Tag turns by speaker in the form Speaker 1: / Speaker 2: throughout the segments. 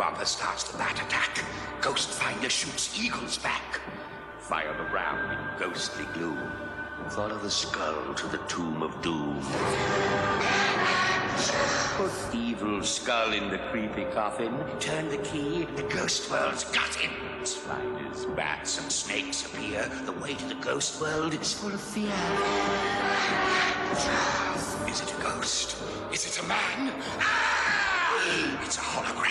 Speaker 1: Bopper starts the bat attack. Ghost Finder shoots Eagle's back. Fire the round in ghostly gloom. Follow the skull to the tomb of doom. Put evil skull in the creepy coffin. Turn the key, the ghost world's got him. Spiders, bats, and snakes appear. The way to the ghost world is full of fear. Is it a ghost? Is it a man? Ah! It's a hologram.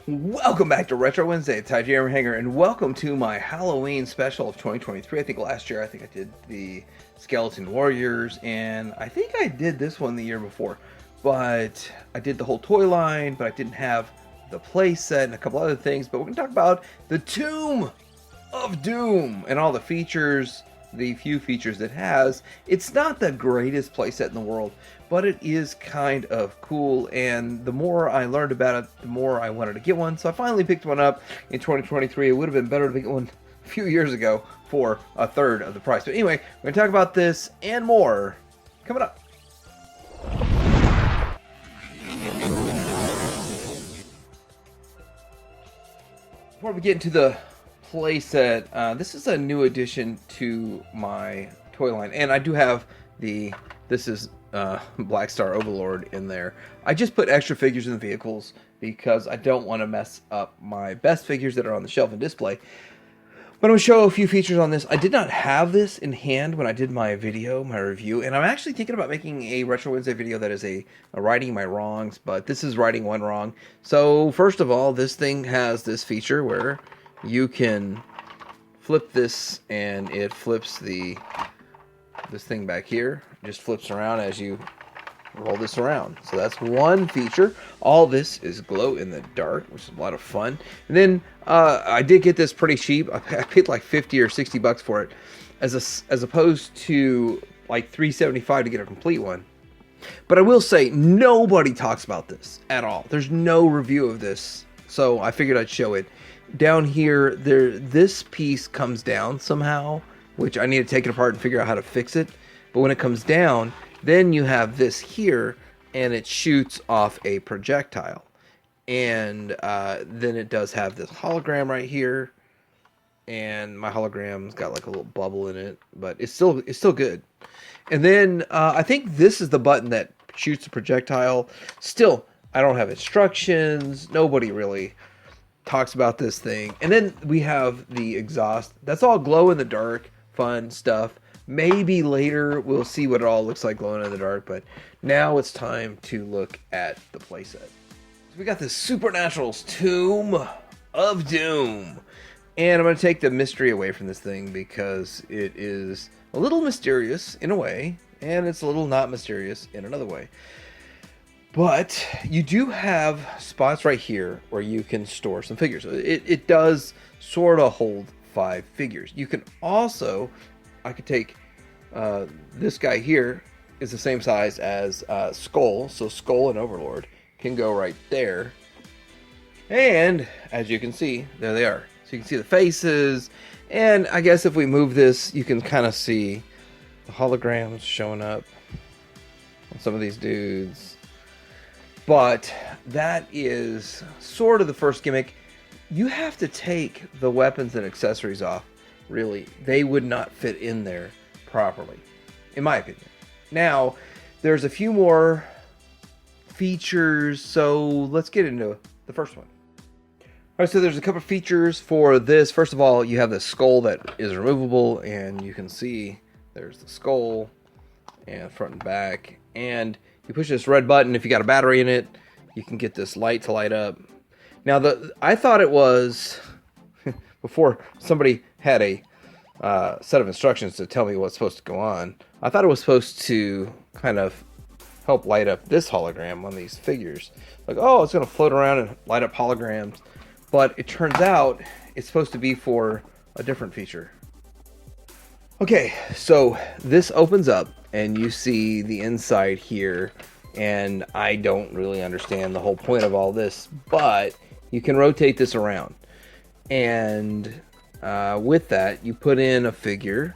Speaker 2: Welcome back to Retro Wednesday. It's Jeremy Hanger, and welcome to my Halloween special of 2023. I think last year I did the Skeleton Warriors, and I think I did this one the year before. But I did the whole toy line, but I didn't have the play set and a couple other things. But we're going to talk about the Tomb of Doom and all the features, the few features it has. It's not the greatest playset in the world, but it is kind of cool, and the more I learned about it, the more I wanted to get one. So I finally picked one up in 2023. It would have been better to get one a few years ago for a third of the price. But anyway, we're going to talk about this and more coming up. Before we get into the playset, this is a new addition to my toy line, and I do have this is Black Star Overlord in there. I just put extra figures in the vehicles because I don't want to mess up my best figures that are on the shelf and display. But I'm going to show a few features on this. I did not have this in hand when I did my review, and I'm actually thinking about making a Retro Wednesday video that is a righting my wrongs, but this is righting one wrong. So first of all, this thing has this feature where you can flip this, and it flips this thing back here. It just flips around as you roll this around. So that's one feature. All this is glow in the dark, which is a lot of fun. And then I did get this pretty cheap. I paid like 50 or 60 bucks for it, as opposed to like $3.75 to get a complete one. But I will say, nobody talks about this at all. There's no review of this, so I figured I'd show it. Down here, this piece comes down somehow, which I need to take it apart and figure out how to fix it. But when it comes down, then you have this here, and it shoots off a projectile. And then it does have this hologram right here, and my hologram's got like a little bubble in it, but it's still good. And then I think this is the button that shoots the projectile. Still, I don't have instructions. Nobody really talks about this thing. And then we have the exhaust. That's all glow in the dark, fun stuff. Maybe later we'll see what it all looks like glowing in the dark, but now it's time to look at the playset. So we got the Supernatural's Tomb of Doom. And I'm going to take the mystery away from this thing because it is a little mysterious in a way, and it's a little not mysterious in another way. But you do have spots right here where you can store some figures. It does sort of hold 5 figures. You can also, I could take this guy here is the same size as Skull, so Skull and Overlord can go right there. And as you can see, there they are. So you can see the faces, and I guess if we move this, you can kind of see the holograms showing up on some of these dudes. But that is sort of the first gimmick. You have to take the weapons and accessories off, really. They would not fit in there properly, in my opinion. Now, there's a few more features, so let's get into the first one. Alright, so there's a couple of features for this. First of all, you have the skull that is removable, and you can see there's the skull, and front and back, and you push this red button. If you got a battery in it, you can get this light to light up. Now, I thought it was, before somebody had a set of instructions to tell me what's supposed to go on, I thought it was supposed to kind of help light up this hologram on these figures. Like, oh, it's going to float around and light up holograms. But it turns out it's supposed to be for a different feature. Okay, so this opens up, and you see the inside here, and I don't really understand the whole point of all this, but you can rotate this around, and with that, you put in a figure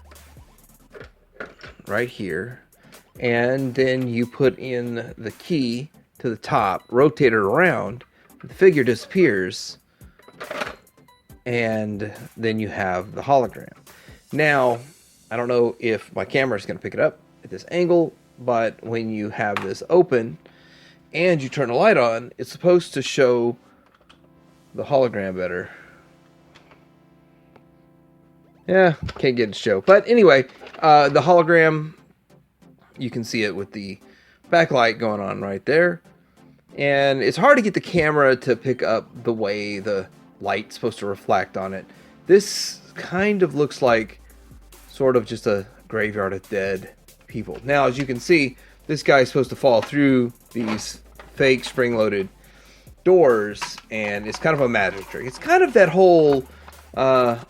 Speaker 2: right here, and then you put in the key to the top, rotate it around, the figure disappears, and then you have the hologram. Now, I don't know if my camera is going to pick it up at this angle, but when you have this open and you turn the light on, it's supposed to show the hologram better. Yeah, can't get it to show. But anyway, the hologram, you can see it with the backlight going on right there. And it's hard to get the camera to pick up the way the light's supposed to reflect on it. This kind of looks like sort of just a graveyard of dead people. Now, as you can see, this guy's supposed to fall through these fake spring-loaded doors, and it's kind of a magic trick. It's kind of that whole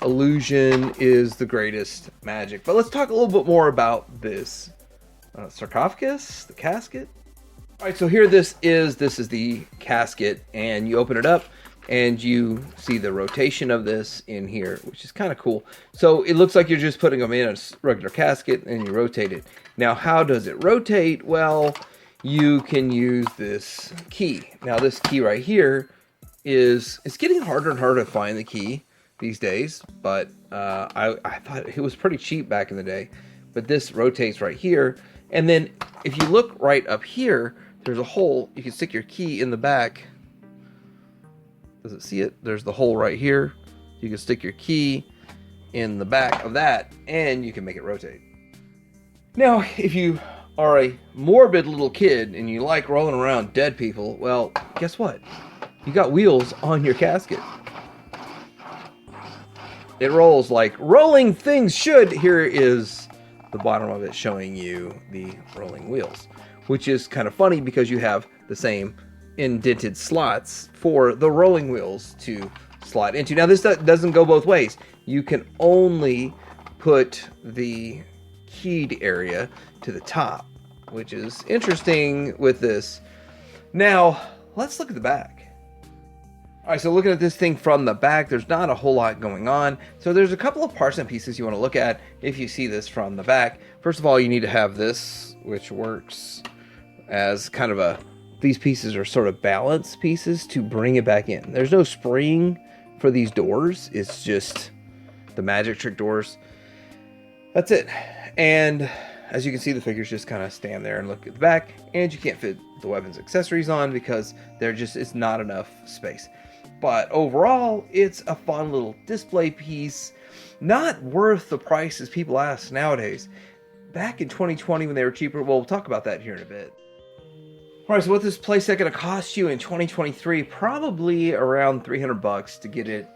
Speaker 2: illusion is the greatest magic. But let's talk a little bit more about this sarcophagus, the casket. All right, so here this is the casket, and you open it up and you see the rotation of this in here, which is kind of cool. So it looks like you're just putting them in a regular casket and you rotate it. Now, how does it rotate? Well, you can use this key. Now, this key right here it's getting harder and harder to find the key these days, but I thought it was pretty cheap back in the day. But this rotates right here, and then if you look right up here, there's a hole. You can stick your key in the back. Does it see it? There's the hole right here. You can stick your key in the back of that, and you can make it rotate. Now, if you are a morbid little kid and you like rolling around dead people, well, guess what? You got wheels on your casket. It rolls like rolling things should. Here is the bottom of it showing you the rolling wheels, which is kind of funny because you have the same indented slots for the rolling wheels to slide into. Now, this doesn't go both ways. You can only put the keyed area to the top, which is interesting with this. Now, let's look at the back. All right, so looking at this thing from the back, there's not a whole lot going on. So there's a couple of parts and pieces you want to look at if you see this from the back. First of all, you need to have this, which works as kind of these pieces are sort of balance pieces to bring it back in. There's no spring for these doors. It's just the magic trick doors. That's it. And as you can see, the figures just kind of stand there and look at the back, and you can't fit the weapons accessories on because it's not enough space. But overall, it's a fun little display piece. Not worth the prices people ask nowadays. Back in 2020 when they were cheaper, well, we'll talk about that here in a bit. Alright, so what this playset going to cost you in 2023? Probably around $300 to get it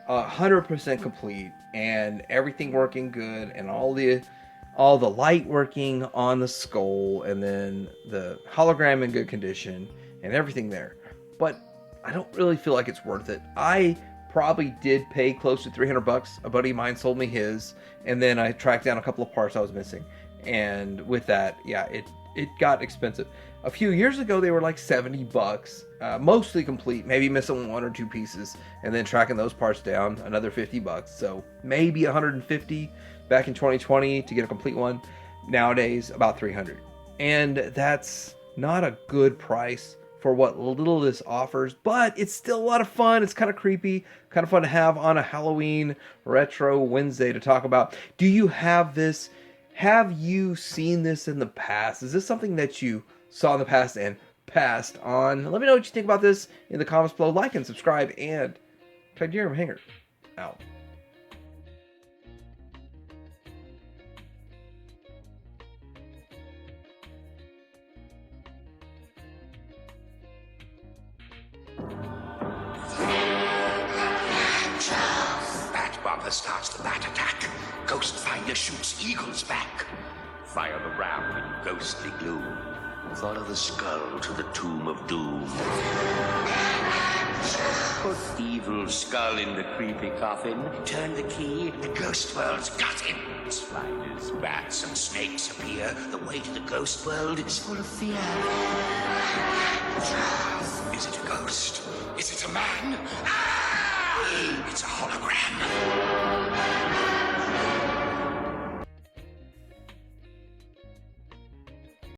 Speaker 2: 100% complete and everything working good and all the light working on the skull, and then the hologram in good condition and everything there. But I don't really feel like it's worth it. I probably did pay close to $300. A buddy of mine sold me his, and then I tracked down a couple of parts I was missing. And with that, yeah, it got expensive. A few years ago, they were like $70, mostly complete, maybe missing one or two pieces, and then tracking those parts down, another $50. So maybe $150 back in 2020 to get a complete one. Nowadays, about $300. And that's not a good price for what little this offers, but it's still a lot of fun. It's kind of creepy, kind of fun to have on a Halloween Retro Wednesday to talk about. Do you have this? Have you seen this in the past? Is this something that you saw in the past and passed on? Let me know what you think about this in the comments below. Like and subscribe, and Titanium Hanger out.
Speaker 1: Bopper starts the bat attack. Ghost Finder shoots Eagle's back. Fire the ram in ghostly gloom. Follow the skull to the tomb of doom. Put evil skull in the creepy coffin. Turn the key, the ghost world's got him. Spiders, bats, and snakes appear. The way to the ghost world is full of fear. Is it a ghost? Is it a man? Ah! It's a hologram.